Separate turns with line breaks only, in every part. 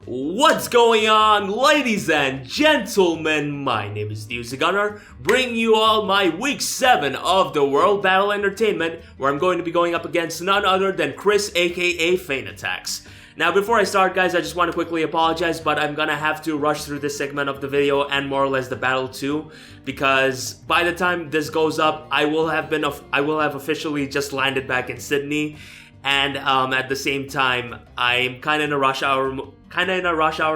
What's going on, ladies and gentlemen? My name is TheUzigunner, bringing you all my Week 7 of the World Battle Entertainment, where I'm going to be going up against none other than Chris, aka Feint Attacks. Now, before I start, guys, I just want to quickly apologize, but I'm gonna have to rush through this segment of the video and more or less the battle too, because by the time this goes up, I will have officially just landed back in Sydney, and at the same time, I'm kind of in a rush hour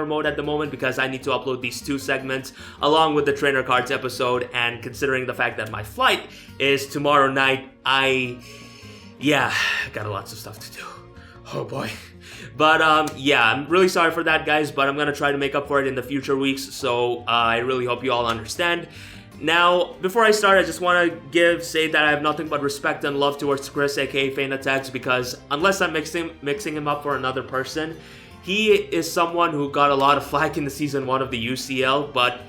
mode at the moment because I need to upload these two segments along with the trainer cards episode, and considering the fact that my flight is tomorrow night, I got lots of stuff to do. Oh boy. But yeah, I'm really sorry for that, guys, but I'm gonna try to make up for it in the future weeks, so I really hope you all understand. Now, before I start, I just want to say that I have nothing but respect and love towards Chris, aka Feint Attacks, because unless I'm mixing him up for another person, he is someone who got a lot of flack in the Season 1 of the UCL, but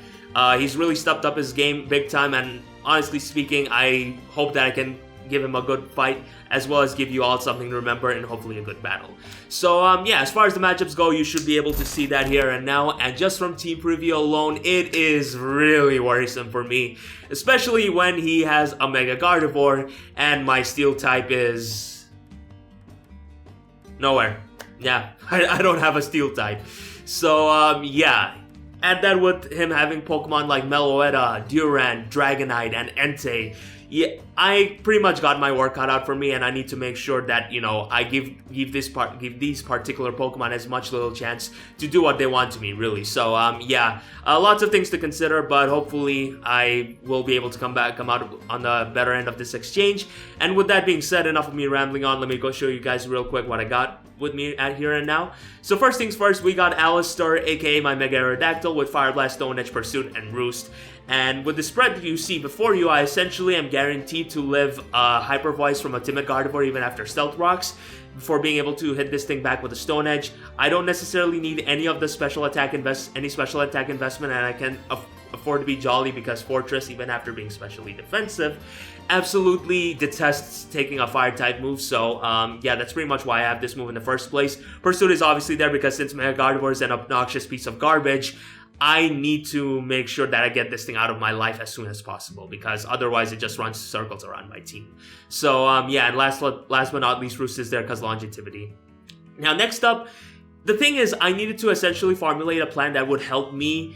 he's really stepped up his game big time, and honestly speaking, I hope that I can give him a good fight, as well as give you all something to remember and hopefully a good battle. So yeah, as far as the matchups go, you should be able to see that here and now, and just from team preview alone, it is really worrisome for me, especially when he has a Mega Gardevoir and my steel type is nowhere. Yeah, I don't have a steel type. So yeah, add that with him having Pokemon like Meloetta, Durant, Dragonite, and Entei. Yeah, I pretty much got my work cut out for me, and I need to make sure that, you know, I give these particular Pokemon as much little chance to do what they want to me, really. So yeah, lots of things to consider, but hopefully I will be able to come out on the better end of this exchange. And with that being said, enough of me rambling on. Let me go show you guys real quick what I got with me at here and now. So first things first, we got Alistar, aka my Mega Aerodactyl, with Fire Blast, Stone Edge, Pursuit, and Roost. And with the spread that you see before you, I essentially am guaranteed to live Hyper Voice from a Timid Gardevoir even after Stealth Rocks, before being able to hit this thing back with a Stone Edge. I don't necessarily need any of the special attack investment, and I can afford to be jolly because Fortress, even after being specially defensive, absolutely detests taking a fire type move. So yeah, that's pretty much why I have this move in the first place. Pursuit is obviously there because since Mega Gardevoir is an obnoxious piece of garbage, I need to make sure that I get this thing out of my life as soon as possible, because otherwise it just runs circles around my team. So yeah, and last but not least, Roost is there because longevity. Now next up, the thing is, I needed to essentially formulate a plan that would help me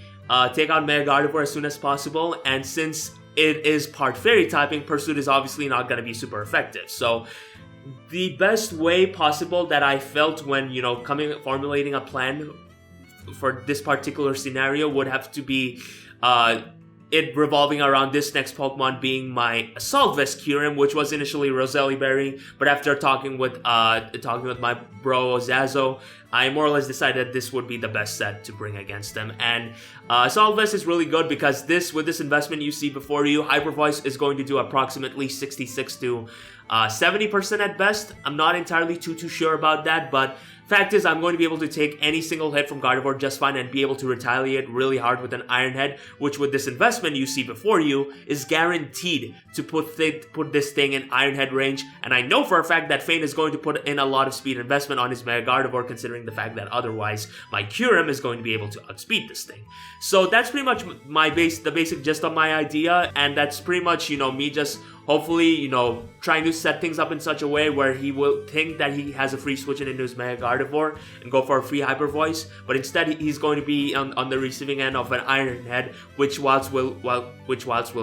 take out Mega Gardevoir as soon as possible, and since it is part Fairy typing, Pursuit is obviously not going to be super effective. So the best way possible that I felt when, you know, formulating a plan for this particular scenario would have to be it revolving around this next Pokemon being my Assault Vest Kyurem, which was initially Roselli Berry, but after talking with my bro Zazo, I more or less decided this would be the best set to bring against them. And Assault Vest is really good because with this investment you see before you, Hyper Voice is going to do approximately 66 to 70% at best. I'm not entirely too sure about that, but fact is, I'm going to be able to take any single hit from Gardevoir just fine and be able to retaliate really hard with an Iron Head, which with this investment you see before you is guaranteed to put this thing in Iron Head range. And I know for a fact that Feint is going to put in a lot of speed investment on his Mega Gardevoir, considering the fact that otherwise my Kyurem is going to be able to outspeed this thing. So that's pretty much the basic gist of my idea, and that's pretty much, you know, me just hopefully, you know, trying to set things up in such a way where he will think that he has a free switch into his Mega Gardevoir and go for a free Hyper Voice, but instead he's going to be on the receiving end of an Iron Head, which whilst will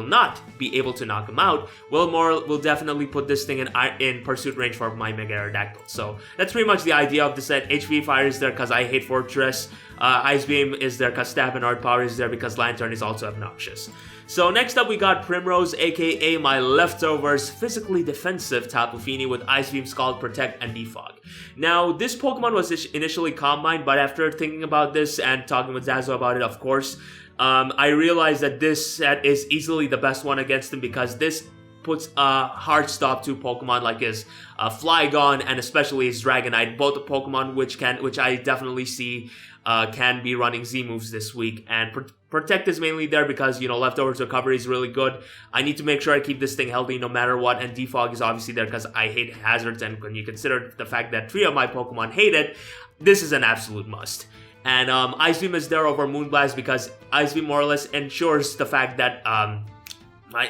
not be able to knock him out, will definitely put this thing in Pursuit range for my Mega Aerodactyl. So that's pretty much the idea of the set. HP Fire is there because I hate Fortress. Ice Beam is there because Stab and Art Power is there because Lantern is also obnoxious. So next up we got Primrose, aka my leftovers physically defensive Tapu Fini with Ice Beam, Scald, Protect, and Defog. Now this Pokemon was initially Calm Mind, but after thinking about this and talking with Zazo about it, of course, I realized that this set is easily the best one against him because this puts a hard stop to Pokemon like his Flygon and especially his Dragonite, both the Pokemon which I definitely see can be running Z moves this week. And Protect is mainly there because, you know, Leftovers recovery is really good. I need to make sure I keep this thing healthy no matter what, and Defog is obviously there because I hate hazards, and when you consider the fact that 3 of my Pokemon hate it, this is an absolute must. And Ice Beam is there over Moonblast because Ice Beam more or less ensures the fact that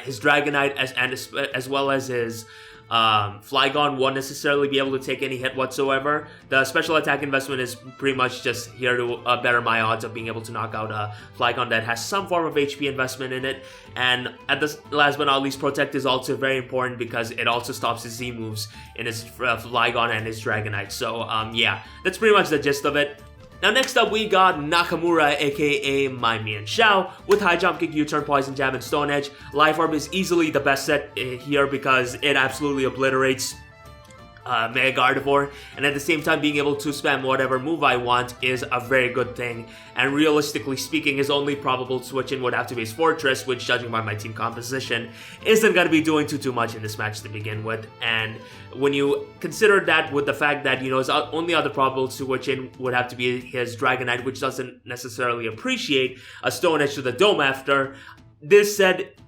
his Dragonite as well as his Flygon won't necessarily be able to take any hit whatsoever. The special attack investment is pretty much just here to better my odds of being able to knock out a Flygon that has some form of HP investment in it. And at the last but not least, Protect is also very important because it also stops his Z moves in his Flygon and his Dragonite. So yeah, that's pretty much the gist of it. Now next up we got Nakamura aka My Mian Xiao with High Jump Kick, U-Turn, Poison Jab, and Stone Edge. Life Orb is easily the best set here because it absolutely obliterates Mega Gardevoir, and at the same time being able to spam whatever move I want is a very good thing. And realistically speaking, his only probable switch in would have to be his Fortress, which judging by my team composition isn't going to be doing too much in this match to begin with. And when you consider that with the fact that, you know, his only other probable switch in would have to be his Dragonite, which doesn't necessarily appreciate a Stone Edge to the Dome after, this set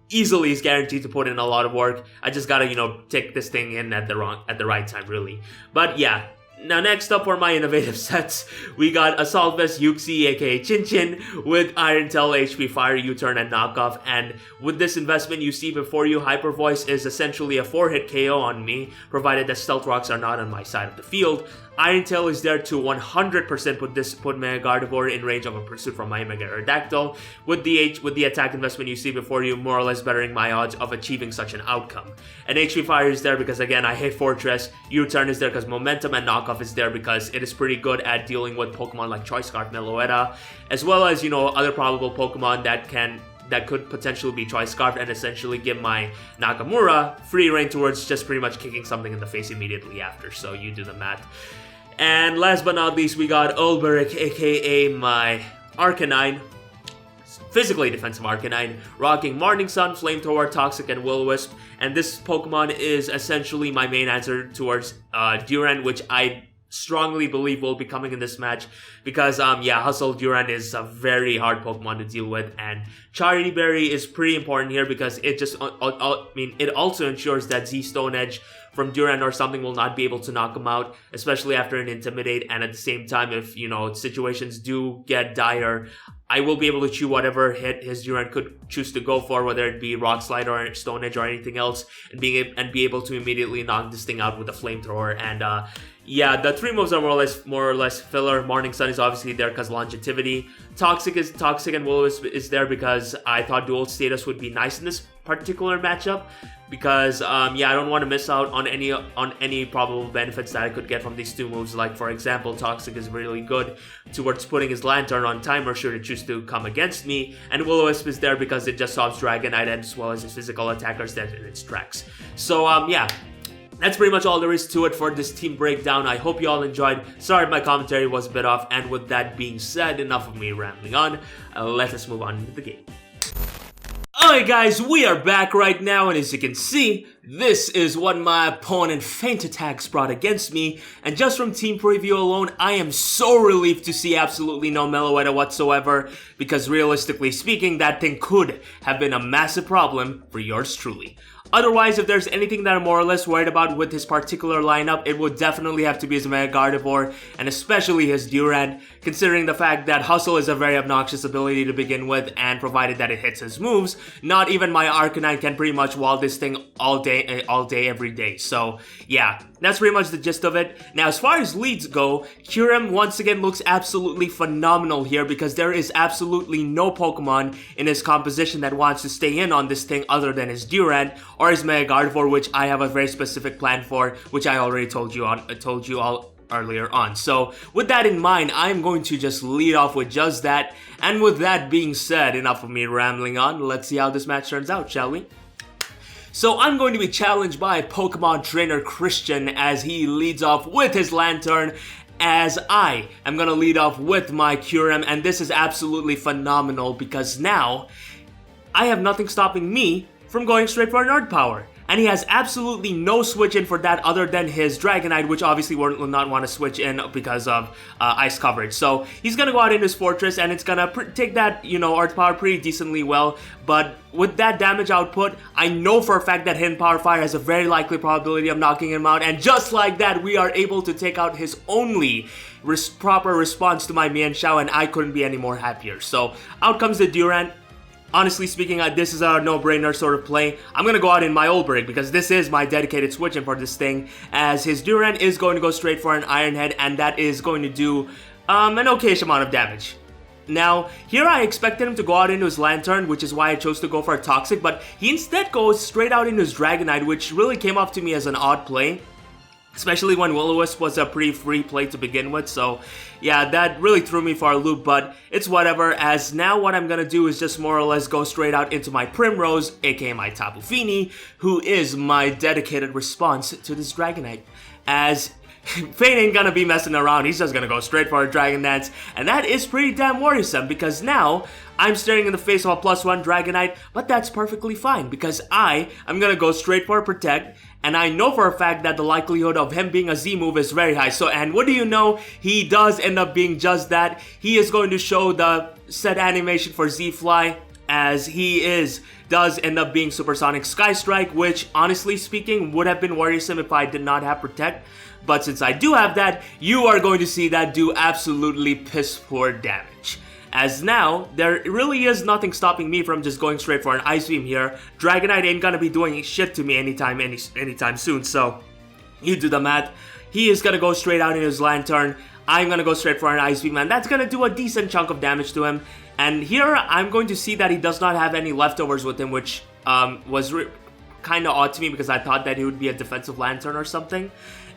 easily is guaranteed to put in a lot of work. I just gotta, you know, take this thing in at the right time, really. But yeah. Now next up for my innovative sets, we got Assault Vest Yuxi aka Chin Chin with Iron Tail, HP Fire, U-Turn, and Knockoff. And with this investment you see before you, Hyper Voice is essentially a 4-hit KO on me, provided that Stealth Rocks are not on my side of the field. Iron Tail is there to 100% put Mega Gardevoir in range of a pursuit from my Mega Aerodactyl, with the attack investment you see before you, more or less bettering my odds of achieving such an outcome. And HP Fire is there because, again, I hate Fortress. U-Turn is there because Momentum, and Knockoff is there because it is pretty good at dealing with Pokemon like Choice Scarf, Meloetta, as well as, you know, other probable Pokemon that could potentially be Choice Scarf and essentially give my Nakamura free reign towards just pretty much kicking something in the face immediately after. So you do the math. And last but not least, we got Ulberic, aka my Arcanine, physically defensive Arcanine, rocking Morning Sun, Flamethrower, Toxic, and Will-O-Wisp. And this Pokemon is essentially my main answer towards Durant, which I strongly believe will be coming in this match because yeah, Hustle Durant is a very hard Pokemon to deal with, and Charity Berry is pretty important here because it just it also ensures that Z Stone Edge from Durant or something will not be able to knock him out, especially after an Intimidate. And at the same time, if, you know, situations do get dire, I will be able to chew whatever hit his Durant could choose to go for, whether it be Rock Slide or Stone Edge or anything else, and be able to immediately knock this thing out with a Flamethrower. And yeah, the three moves are more or less filler. Morning Sun is obviously there because longevity. Toxic and Will-O-Wisp is there because I thought dual status would be nice in this particular matchup. Because yeah, I don't want to miss out on any probable benefits that I could get from these two moves. Like, for example, Toxic is really good towards putting his Lantern on timer should it choose to come against me, and Will-O-Wisp is there because it just stops Dragonite as well as his physical attackers that in its tracks. So yeah, that's pretty much all there is to it for this team breakdown. I hope you all enjoyed. Sorry my commentary was a bit off, and with that being said, enough of me rambling on. Let us move on into the game. Alright guys, we are back right now, and as you can see, this is what my opponent Feint attacks brought against me, and just from team preview alone, I am so relieved to see absolutely no Meloetta whatsoever, because realistically speaking, that thing could have been a massive problem for yours truly. Otherwise, if there's anything that I'm more or less worried about with his particular lineup, it would definitely have to be his Mega Gardevoir, and especially his Durant, considering the fact that Hustle is a very obnoxious ability to begin with, and provided that it hits his moves, not even my Arcanine can pretty much wall this thing all day, every day. So yeah, that's pretty much the gist of it. Now, as far as leads go, Kyurem once again looks absolutely phenomenal here because there is absolutely no Pokemon in his composition that wants to stay in on this thing other than his Durant or his Mega Gardevoir, which I have a very specific plan for, which I already told you all earlier on. So with that in mind, I'm going to just lead off with just that. And with that being said, enough of me rambling on. Let's see how this match turns out, shall we? So I'm going to be challenged by Pokemon trainer Christian as he leads off with his Lantern, as I am going to lead off with my Kyurem, and this is absolutely phenomenal because now I have nothing stopping me from going straight for Nerd Power. and he has absolutely no switch in for that other than his Dragonite, which obviously will not want to switch in because of ice coverage. So he's gonna go out into his Fortress, and it's gonna take that, you know, Earth Power pretty decently well, but with that damage output, I know for a fact that Hidden Power Fire has a very likely probability of knocking him out, and just like that, we are able to take out his only proper response to my Mienshao, and I couldn't be any more happier. So out comes the Durant. Honestly speaking, this is a no-brainer sort of play. I'm gonna go out in my Olberg because this is my dedicated switch in for this thing, as his Durant is going to go straight for an Iron Head, and that is going to do an okayish amount of damage. Now, here I expected him to go out into his Lantern, which is why I chose to go for a Toxic, but he instead goes straight out into his Dragonite, which really came off to me as an odd play. Especially when Will-O-Wisp was a pretty free play to begin with, so yeah, that really threw me for a loop, but it's whatever, as now what I'm gonna do is just more or less go straight out into my Primrose, aka my Tapu Fini, who is my dedicated response to this Dragonite, as Feint ain't gonna be messing around, he's just gonna go straight for a Dragon Dance, and that is pretty damn worrisome, because now I'm staring in the face of a +1 Dragonite, but that's perfectly fine, because I'm gonna go straight for a Protect, and I know for a fact that the likelihood of him being a Z move is very high. So, and what do you know? He does end up being just that. He is going to show the set animation for Z-Fly, as he does end up being Supersonic Sky Strike, which honestly speaking would have been worrisome if I did not have Protect. But since I do have that, you are going to see that do absolutely piss poor damage. As now, there really is nothing stopping me from just going straight for an Ice Beam here. Dragonite ain't gonna be doing shit to me anytime soon, so you do the math. He is gonna go straight out in his Lantern. I'm gonna go straight for an Ice Beam, and that's gonna do a decent chunk of damage to him. And here, I'm going to see that he does not have any leftovers with him, which was kind of odd to me because I thought that he would be a defensive Lantern or something.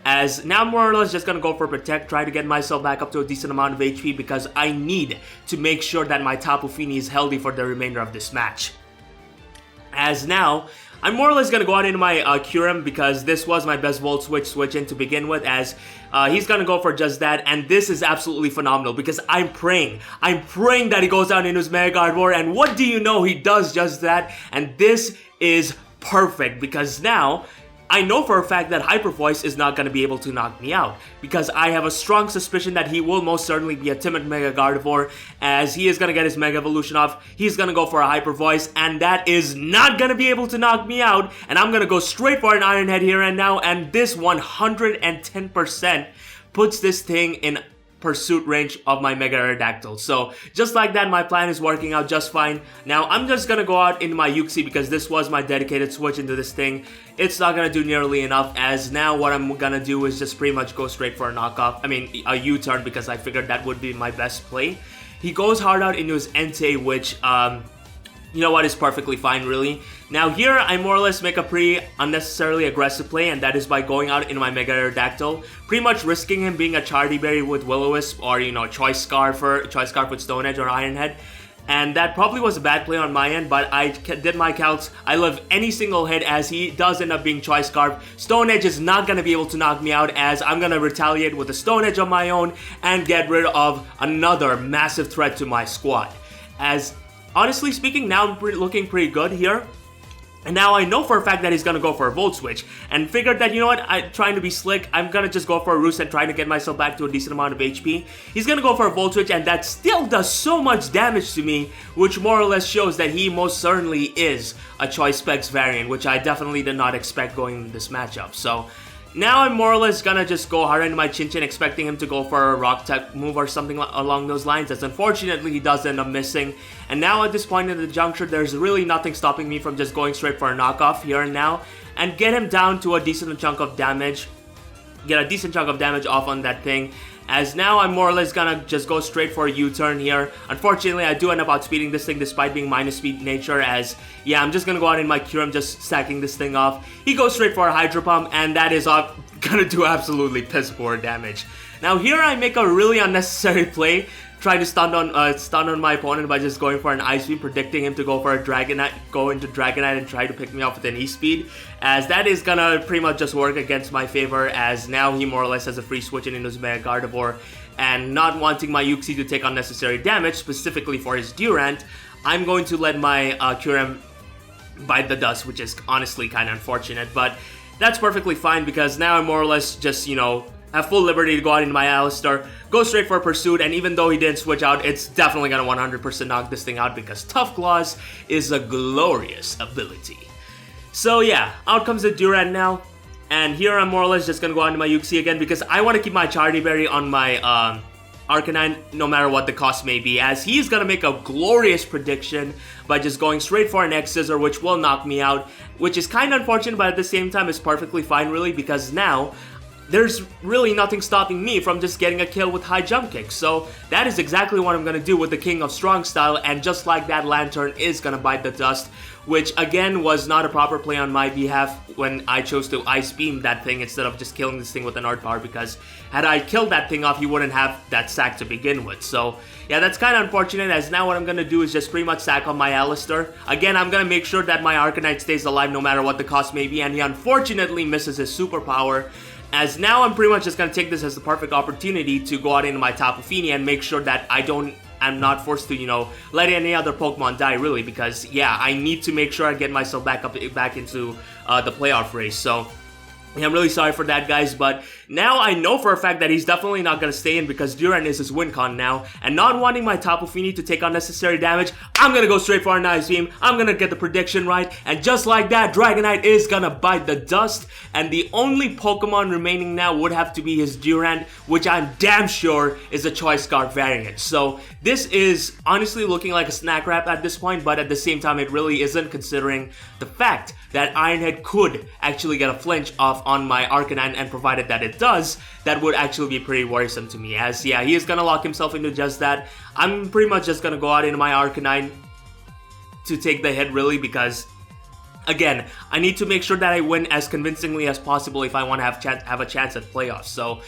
As now more or less just gonna go for Protect, try to get myself back up to a decent amount of HP because I need to make sure that my Tapu Fini is healthy for the remainder of this match. As now, I'm more or less gonna go out into my Kyurem because this was my best Volt switch in to begin with, as he's gonna go for just that, and this is absolutely phenomenal because I'm praying that he goes out into his Mega Gardevoir, and what do you know, he does just that, and this is perfect because now I know for a fact that Hyper Voice is not going to be able to knock me out, because I have a strong suspicion that he will most certainly be a timid Mega Gardevoir, as he is going to get his Mega Evolution off, he's going to go for a Hyper Voice, and that is not going to be able to knock me out, and I'm going to go straight for an Iron Head here and now, and this 110% puts this thing in pursuit range of my Mega Aerodactyl. So just like that, my plan is working out just fine. Now I'm just gonna go out into my Uxie because this was my dedicated switch into this thing. It's not gonna do nearly enough, as now what I'm gonna do is just pretty much go straight for a knockoff. I mean a U-turn, because I figured that would be my best play. He goes hard out into his Entei, which you know what, is perfectly fine really. Now here I more or less make a pretty unnecessarily aggressive play, and that is by going out into my Mega Aerodactyl, pretty much risking him being a Chardy Berry with Will-O-Wisp, or you know, Choice Scarf with Stone Edge or Iron Head. And that probably was a bad play on my end, but I did my calcs. I live any single hit, as he does end up being Choice Scarf. Stone Edge is not going to be able to knock me out, as I'm going to retaliate with a Stone Edge of my own and get rid of another massive threat to my squad. As honestly speaking, now I'm looking pretty good here. And now I know for a fact that he's gonna go for a Volt Switch, and figured that, you know what, I'm trying to be slick, I'm gonna just go for a Roost and try to get myself back to a decent amount of HP. He's gonna go for a Volt Switch, and that still does so much damage to me, which more or less shows that he most certainly is a Choice Specs variant, which I definitely did not expect going into this matchup. So now I'm more or less gonna just go hard into my Chin-Chin, expecting him to go for a Rock type move or something along those lines, as unfortunately he does end up missing. And now at this point in the juncture, there's really nothing stopping me from just going straight for a knockoff here and now, and get him down to a decent chunk of damage. Get a decent chunk of damage off on that thing, as now I'm more or less gonna just go straight for a U-turn here. Unfortunately, I do end up outspeeding this thing despite being minus speed nature, as yeah, I'm just gonna go out in my Kyurem, just stacking this thing off. He goes straight for a Hydro Pump, and that is gonna do absolutely piss poor damage. Now here I make a really unnecessary play, try to stun on my opponent by just going for an Ice Beam, predicting him to go for a Dragonite, go into Dragonite and try to pick me off with an E-Speed, as that is gonna pretty much just work against my favor, as now he more or less has a free switch into his Mega Gardevoir, and not wanting my Uxie to take unnecessary damage, specifically for his Durant, I'm going to let my Kyurem bite the dust, which is honestly kind of unfortunate, but that's perfectly fine because now I more or less just, you know, have full liberty to go out into my Alistar, go straight for a Pursuit, and even though he didn't switch out, it's definitely gonna 100% knock this thing out because Tough Claws is a glorious ability. So yeah, out comes the Durant now, and here I'm more or less just gonna go out into my Uxie again because I want to keep my Charity Berry on my Arcanine no matter what the cost may be, as he's gonna make a glorious prediction by just going straight for an X-Scissor, which will knock me out, which is kind of unfortunate, but at the same time it's perfectly fine really because now there's really nothing stopping me from just getting a kill with high jump kick. So that is exactly what I'm gonna do with the King of Strong Style, and just like that, Lantern is gonna bite the dust, which again was not a proper play on my behalf when I chose to Ice Beam that thing instead of just killing this thing with an Art Power, because had I killed that thing off, he wouldn't have that sack to begin with. So yeah, that's kind of unfortunate, as now what I'm gonna do is just pretty much sack on my Alistar. Again, I'm gonna make sure that my Arcanine stays alive no matter what the cost may be, and he unfortunately misses his superpower, as now I'm pretty much just gonna take this as the perfect opportunity to go out into my Tapu Fini and make sure that I'm not forced to, you know, let any other Pokemon die really, because yeah, I need to make sure I get myself back into the playoff race. So yeah, I'm really sorry for that, guys, but now I know for a fact that he's definitely not going to stay in because Durant is his win con now, and not wanting my Tapu Fini to take unnecessary damage, I'm going to go straight for an Ice Beam. I'm going to get the prediction right, and just like that, Dragonite is going to bite the dust, and the only Pokemon remaining now would have to be his Durant, which I'm damn sure is a Choice Scarf variant. So this is honestly looking like a snack wrap at this point, but at the same time it really isn't, considering the fact that Ironhead could actually get a flinch off on my Arcanine, and provided that it does, that would actually be pretty worrisome to me, as yeah, he is gonna lock himself into just that. I'm pretty much just gonna go out into my Arcanine to take the hit really, because again, I need to make sure that I win as convincingly as possible if I want to have a chance at playoffs. So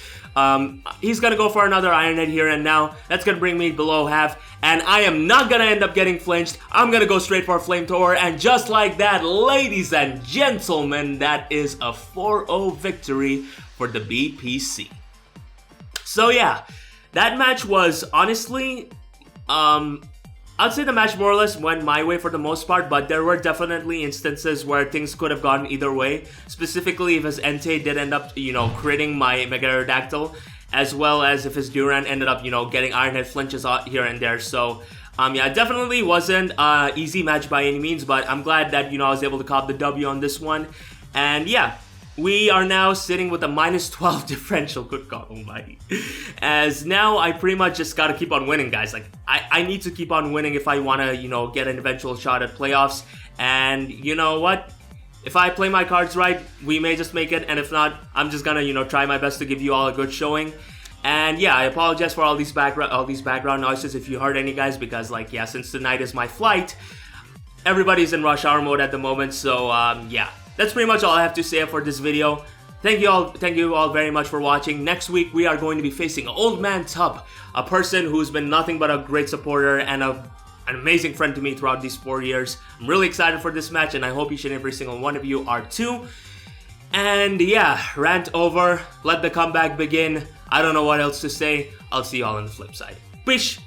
he's gonna go for another Ironhead here and now. That's gonna bring me below half, and I am not gonna end up getting flinched. I'm gonna go straight for a Flamethrower, and just like that, ladies and gentlemen, that is a 4-0 victory for the BPC. So yeah, that match was honestly, I'd say the match more or less went my way for the most part, but there were definitely instances where things could have gone either way. Specifically, if his Entei did end up, you know, critting my Mega Aerodactyl, as well as if his Durant ended up, you know, getting Ironhead flinches here and there. So, yeah, it definitely wasn't an easy match by any means, but I'm glad that, you know, I was able to cop the W on this one. And yeah, we are now sitting with a -12 differential. Good God almighty. As now I pretty much just gotta keep on winning, guys. Like, I need to keep on winning if I want to, you know, get an eventual shot at playoffs. And you know what? If I play my cards right, we may just make it. And if not, I'm just gonna, you know, try my best to give you all a good showing. And yeah, I apologize for all these background noises if you heard any, guys, because like, yeah, since tonight is my flight, everybody's in rush hour mode at the moment. So yeah. That's pretty much all I have to say for this video. Thank you all very much for watching. Next week, we are going to be facing Old Man Tub, a person who's been nothing but a great supporter and an amazing friend to me throughout these 4 years. I'm really excited for this match, and I hope each and every single one of you are too. And yeah, rant over. Let the comeback begin. I don't know what else to say. I'll see you all on the flip side. Peace!